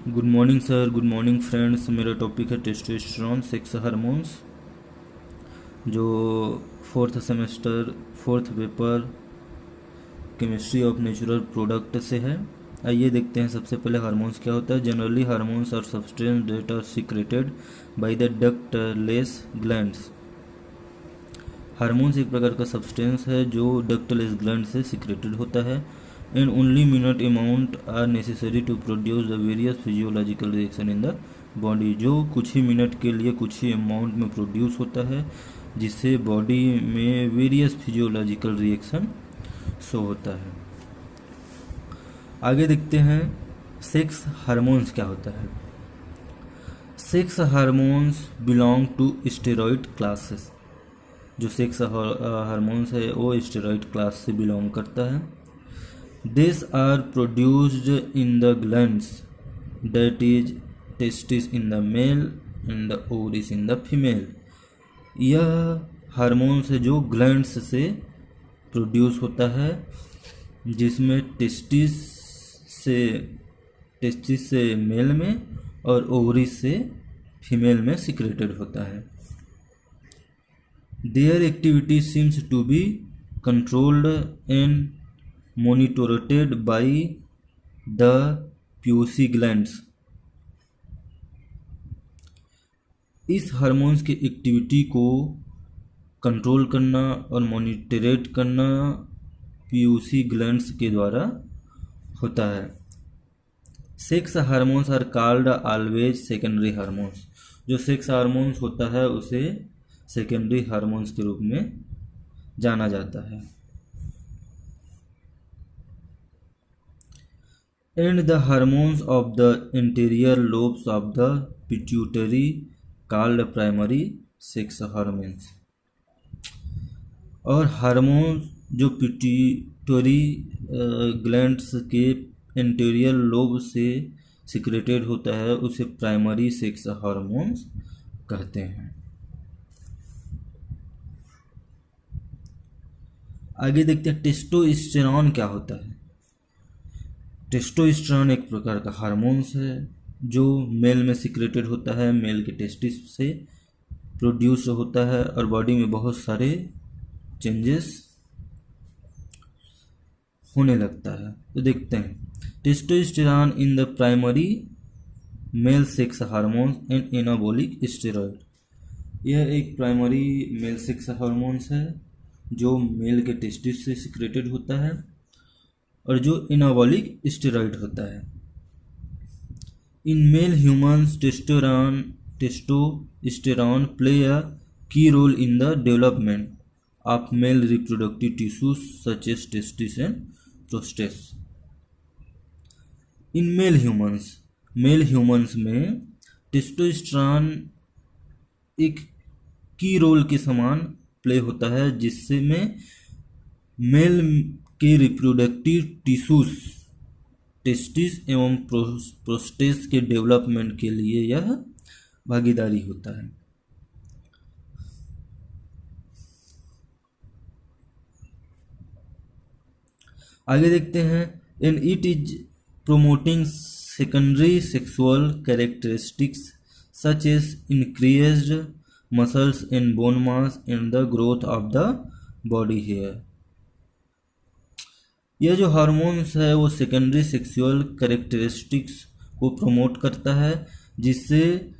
Good morning sir, good morning friends. मेरा topic है testosterone sex hormones, जो fourth semester fourth paper chemistry of natural product से है। आइए देखते हैं सबसे पहले हार्मोन्स क्या होता है। Generally hormones are substance that are secreted by the ductless glands. Hormones एक प्रकार का सब्सटेंस है जो डक्टलेस ग्लैंड से सीक्रेटेड होता है and only minute amount are necessary to produce the various physiological reaction in the body. जो कुछ ही मिनट के लिए कुछ ही अमाउंट में प्रोड्यूस होता है, जिससे बॉडी में वेरियस फिजियोलॉजिकल रिएक्शन शो होता है। आगे देखते हैं सेक्स हार्मोन्स क्या होता है। Sex hormones belong to steroid classes. जो सेक्स हार्मोन्स है वो स्टेरॉइड क्लास से बिलोंग करता है। These are produced in the glands, that is testes in the male and the ovaries in the female। यह हार्मोन्स है जो ग्लैंड्स से प्रोड्यूस होता है, जिसमें टेस्टिस से मेल में और ओवरीज से फीमेल में सिक्रेटेड होता है। Their activity seems to be controlled and monitored by the POC glands। इस हार्मोन्स की एक्टिविटी को कंट्रोल करना और मॉनिटरेट करना POC ग्लैंड्स के द्वारा होता है। Sex hormones are called always secondary hormones. जो सेक्स हार्मोन्स होता है उसे सेकेंडरी हार्मोन्स के रूप में जाना जाता है। And the hormones of the anterior lobes of the pituitary called primary sex hormones। और हार्मोन जो पिट्यूटरी ग्लैंड्स के एंटीरियर लोब से सिक्रेटेड होता है उसे प्राइमरी सेक्स हार्मोन्स कहते हैं। आगे देखते हैं टेस्टोस्टेरॉन क्या होता है। टेस्टोस्टेरॉन एक प्रकार का हार्मोन्स है जो मेल में सिक्रेटेड होता है, मेल के टेस्टिस से प्रोड्यूस होता है और बॉडी में बहुत सारे चेंजेस होने लगता है। तो देखते हैं testosterone in the primary male sex hormones and anabolic steroid. यह एक प्राइमरी मेल सेक्स हार्मोन्स है जो मेल के टेस्टिस से सिक्रेटेड होता है और जो एनाबॉलिक स्टेरॉइड होता है। In male humans testosterone play a key role in the development of male reproductive tissues such as testis and prostates. In male humans में टेस्टोस्टेरॉन एक की रोल के समान प्ले होता है, जिससे में मेल के रिप्रोडक्टिव टिश्यूज टेस्टिस एवं प्रोस्टेट्स के डेवलपमेंट के लिए यह भागीदारी होता है। आगे देखते हैं and it is promoting secondary sexual characteristics such as increased muscles and bone mass and the growth of the body hair. यह जो हार्मोन्स है वो सेकेंडरी सेक्सुअल कैरेक्टरिस्टिक्स को प्रमोट करता है, जिससे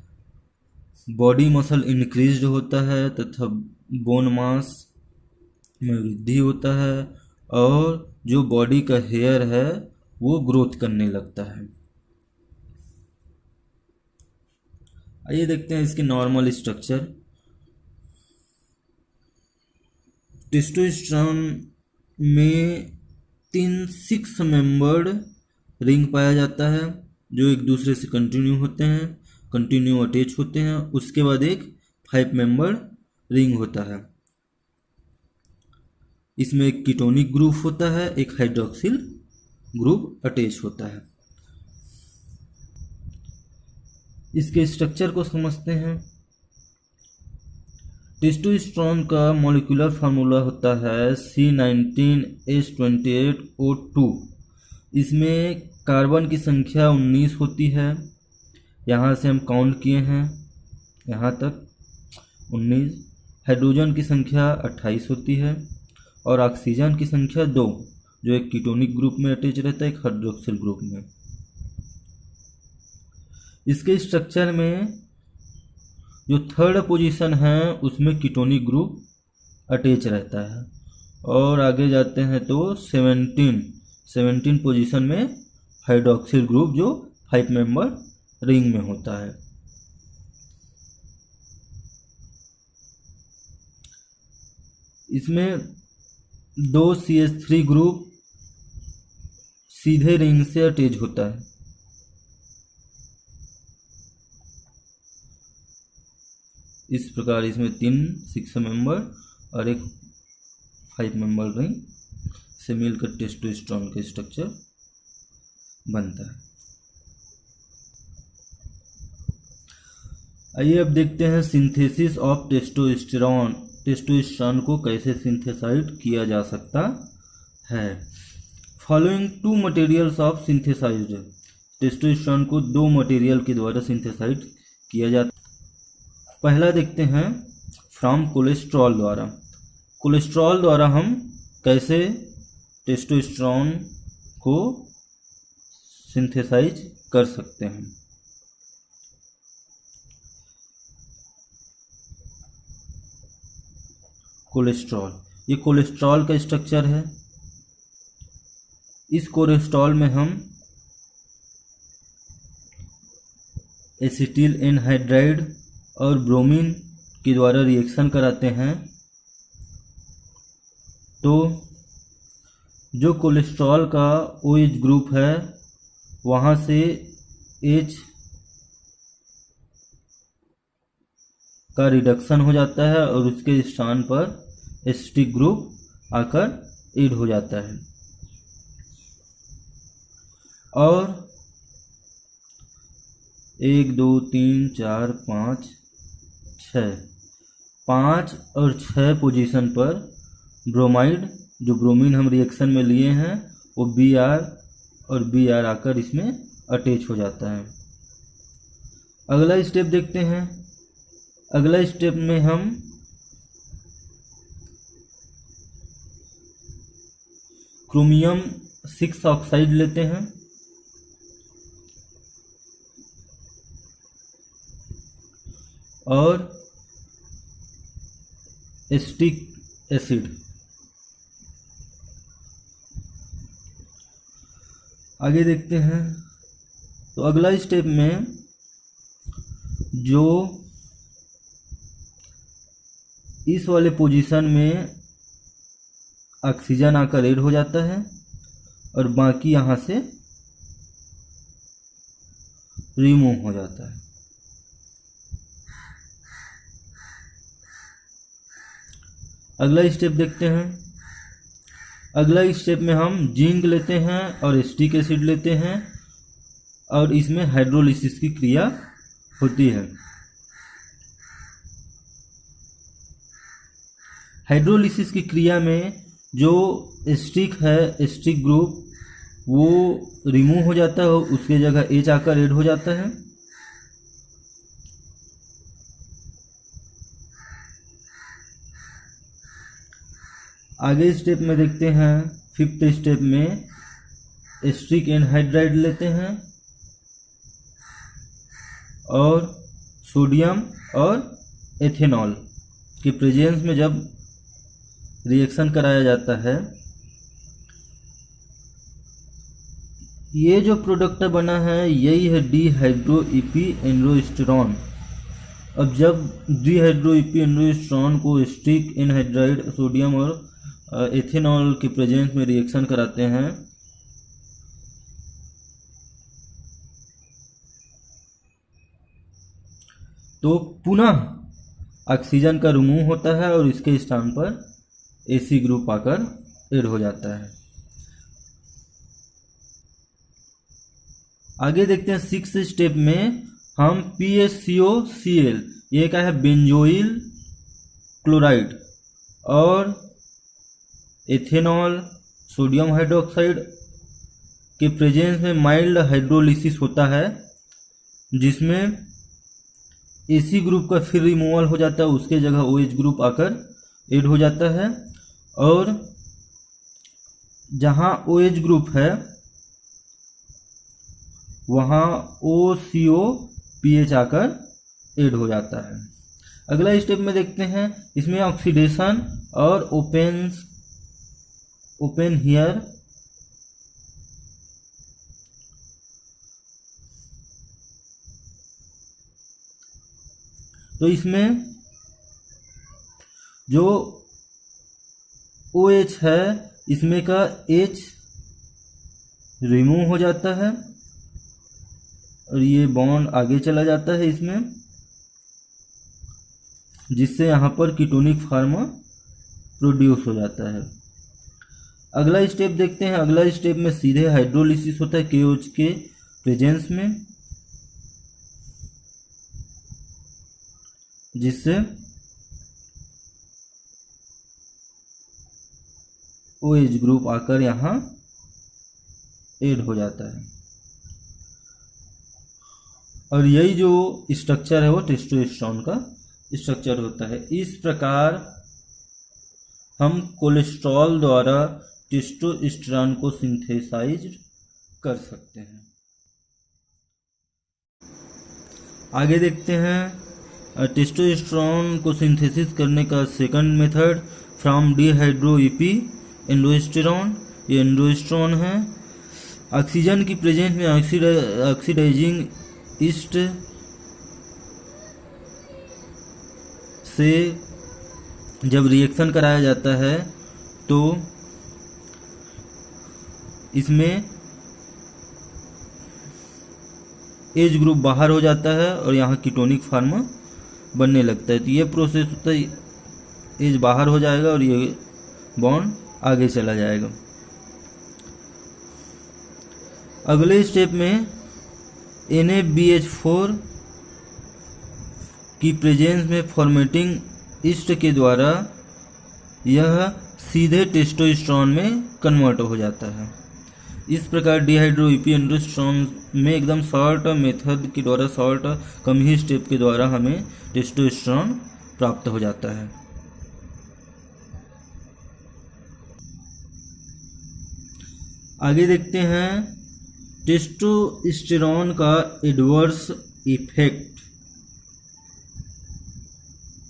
बॉडी मसल इंक्रीज्ड होता है तथा बोन मास में वृद्धि होता है और जो बॉडी का हेयर है वो ग्रोथ करने लगता है। आइए देखते हैं इसके नॉर्मल स्ट्रक्चर। टेस्टोस्टेरोन में 6 मेंबर्ड रिंग पाया जाता है जो एक दूसरे से कंटिन्यू अटैच होते हैं। उसके बाद एक 5 मेंबर्ड रिंग होता है। इसमें एक कीटोनिक ग्रुप होता है, एक हाइड्रोक्सिल ग्रुप अटैच होता है। इसके स्ट्रक्चर को समझते हैं। टेस्टोस्टेरोन का मॉलिक्यूलर फार्मूला होता है C19H28O2। इसमें कार्बन की संख्या 19 होती है यहाँ से हम काउंट किए हैं यहाँ तक 19। हाइड्रोजन की संख्या 28 होती है और ऑक्सीजन की संख्या 2, जो एक कीटोनिक ग्रुप में अटैच रहता है, एक हाइड्रोक्सिल ग्रुप में। इसके स्ट्रक्चर में जो थर्ड पोजीशन है उसमें कीटोनिक ग्रुप अटैच रहता है, और आगे जाते हैं तो 17 पोजीशन में हाइड्रोक्सिल ग्रुप जो 5 मेंबर रिंग में होता है। इसमें 2 CH3 ग्रुप सीधे रिंग से अटैच होता है। इस प्रकार इसमें 3 6 मेंबर और एक 5 मेंबर रिंग से मिलकर टेस्टोस्टेरोन का स्ट्रक्चर बनता है। आइए अब देखते हैं सिंथेसिस ऑफ टेस्टोस्टेरोन। टेस्टोस्टेरोन को कैसे सिंथेसाइड किया जा सकता है। Following 2 materials of synthesized. Testosterone को 2 मटेरियल के द्वारा सिंथेसाइड किया जाता है। पहला देखते हैं फ्रॉम कोलेस्ट्रॉल द्वारा। कोलेस्ट्रॉल द्वारा हम कैसे टेस्टोस्टेरोन को सिंथेसाइज कर सकते हैं। कोलेस्ट्रॉल, ये कोलेस्ट्रॉल का स्ट्रक्चर है। इस कोलेस्ट्रॉल में हम एसिटिल एनहाइड्राइड और ब्रोमीन के द्वारा रिएक्शन कराते हैं, तो जो कोलेस्ट्रॉल का OH ग्रुप है वहाँ से H का रिडक्शन हो जाता है और उसके स्थान पर एसिटिक ग्रुप आकर ऐड हो जाता है। और 1 2 3 4 5 6 5 और 6 पोजीशन पर ब्रोमाइड, जो ब्रोमीन हम रिएक्शन में लिए हैं, वो Br और Br आकर इसमें अटैच हो जाता है। अगला स्टेप देखते हैं। अगला स्टेप में हम क्रोमियम 6 ऑक्साइड लेते हैं और एसिटिक एसिड। आगे देखते हैं। तो अगला स्टेप में जो इस वाले पोजीशन में ऑक्सीजन आकर ऐड हो जाता है और बाकी यहाँ से रिमूव हो जाता है। अगला स्टेप देखते हैं। अगला स्टेप में हम जिंक लेते हैं और एसिटिक एसिड लेते हैं और इसमें हाइड्रोलिसिस की क्रिया होती है। हाइड्रोलिसिस की क्रिया में जो एसिटिक है, एसिटिक ग्रुप, वो रिमूव हो जाता है, उसके जगह H आकर ऐड हो जाता है। आगे स्टेप में देखते हैं। 5th स्टेप में एसिटिक एनहाइड्राइड लेते हैं और सोडियम और एथेनॉल के प्रेजेंस में जब रिएक्शन कराया जाता है, ये जो प्रोडक्ट बना है यही है डिहाइड्रोइपीएनोस्टेरॉन। अब जब डिहाइड्रोइपीएनोस्टेरॉन को एसिटिक एनहाइड्राइड, सोडियम और एथेनॉल के प्रेजेंस में रिएक्शन कराते हैं, तो पुनः ऑक्सीजन का रिमूव होता है और इसके स्थान पर AC ग्रुप आकर ऐड हो जाता है। आगे देखते हैं 6th स्टेप में हम PaCOCl, ये क्या है, बेंजोइल क्लोराइड और एथेनॉल, सोडियम हाइड्रोक्साइड के प्रेजेंस में माइल्ड हाइड्रोलिसिस होता है जिसमें AC ग्रुप का फिर रिमूवल हो जाता है, उसके जगह OH ग्रुप आकर ऐड हो जाता है, और जहाँ OH ग्रुप है वहाँ OCOPH आकर ऐड हो जाता है। अगला स्टेप में देखते हैं, इसमें ऑक्सीडेशन और ओपन हियर तो इसमें जो OH है इसमें का H रिमूव हो जाता है और ये बॉन्ड आगे चला जाता है इसमें, जिससे यहाँ पर कीटोनिक फार्मा प्रोड्यूस हो जाता है। अगला स्टेप देखते हैं। अगला स्टेप में सीधे हाइड्रोलिसिस होता है KOH के प्रेजेंस में, जिससे OH ग्रुप आकर यहाँ ऐड हो जाता है, और यही जो स्ट्रक्चर है वो टेस्टोस्टेरोन का स्ट्रक्चर होता है। इस प्रकार हम कोलेस्ट्रॉल द्वारा टेस्टोस्टेरोन को सिंथेसाइज कर सकते हैं। आगे देखते हैं टेस्टोस्टेरोन को सिंथेसिस करने का सेकंड मेथड फ्रॉम डिहाइड्रोइपी एंडोस्टेरोन। ये एंडोस्टेरोन है। ऑक्सीजन की प्रेजेंस में ऑक्सीडाइजिंग ईस्ट से जब रिएक्शन कराया जाता है तो इसमें एच ग्रुप बाहर हो जाता है और यहाँ कीटोनिक फार्मा बनने लगता है। तो ये प्रोसेस होता है, एच बाहर हो जाएगा और ये बॉन्ड आगे चला जाएगा। अगले स्टेप में NaBH4 की प्रेजेंस में फॉर्मेटिंग ईस्ट के द्वारा यह सीधे टेस्टोस्टेरोन में कन्वर्ट हो जाता है। इस प्रकार डिहाइड्रोइपी एंडोस्टेरोन में एकदम शॉर्ट मेथड के द्वारा, शॉर्ट कम ही स्टेप के द्वारा हमें टेस्टोस्टेरोन प्राप्त हो जाता है। आगे देखते हैं टेस्टोस्टेरोन का एडवर्स इफेक्ट।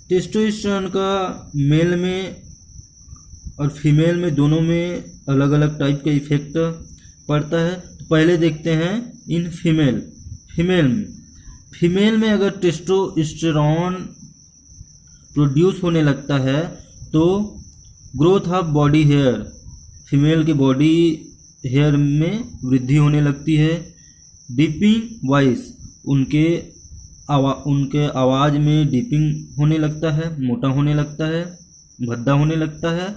टेस्टोस्टेरोन का मेल में और फीमेल में दोनों में अलग अलग टाइप का इफेक्ट पड़ता है। तो पहले देखते हैं इन फीमेल में अगर टेस्टोस्टेरोन प्रोड्यूस होने लगता है तो growth of body hair, female के बॉडी हेयर में वृद्धि होने लगती है। डीपिंग वॉइस, उनके आवाज़ में डीपिंग होने लगता है, मोटा होने लगता है, भद्दा होने लगता है।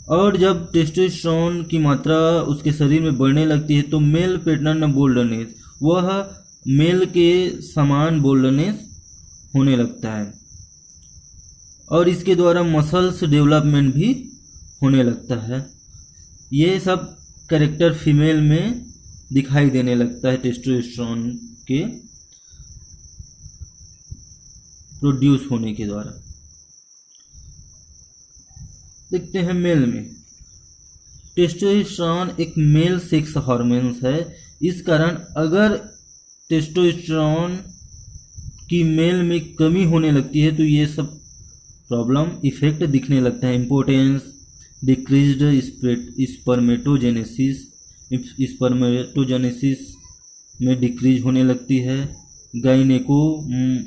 और जब टेस्टोस्टेरोन की मात्रा उसके शरीर में बढ़ने लगती है तो मेल पैटर्न बोल्डनेस, वह मेल के समान बोल्डनेस होने लगता है और इसके द्वारा मसल्स डेवलपमेंट भी होने लगता है। ये सब कैरेक्टर फीमेल में दिखाई देने लगता है टेस्टोस्टेरोन के प्रोड्यूस होने के द्वारा। देखते हैं मेल में। टेस्टोस्टेरोन एक मेल सेक्स हार्मोन है। इस कारण अगर टेस्टोस्टेरोन की मेल में कमी होने लगती है तो ये सब प्रॉब्लम इफेक्ट दिखने लगता है। इम्पोर्टेंस, डिक्रीज्ड स्पर्मेटोजेनेसिस में डिक्रीज होने लगती है। गाइनेकोमासिया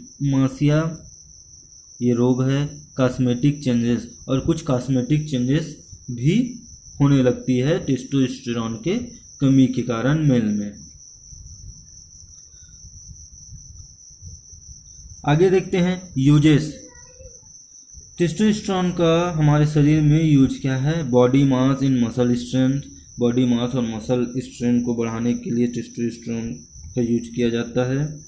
ये रोग है। कॉस्मेटिक चेंजेस, और कुछ कॉस्मेटिक चेंजेस भी होने लगती है टेस्टोस्टेरोन के कमी के कारण मेल में। आगे देखते हैं यूजेस। टेस्टोस्टेरोन का हमारे शरीर में यूज क्या है? बॉडी मास इन मसल स्ट्रेंथ, बॉडी मास और मसल स्ट्रेंथ को बढ़ाने के लिए टेस्टोस्टेरोन का यूज किया जाता है।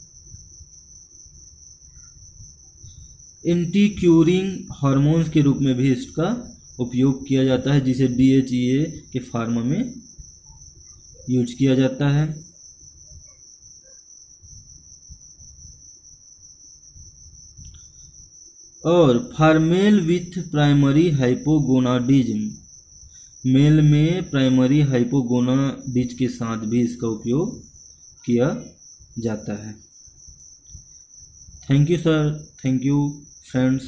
एंटी क्यूरिंग हार्मोन्स के रूप में भी इसका उपयोग किया जाता है, जिसे DHEA के फार्म में यूज किया जाता है। और for with primary hypogonadism, male में प्राइमरी हाइपोगोनाडिज के साथ भी इसका उपयोग किया जाता है। Thank you sir, thank you friends.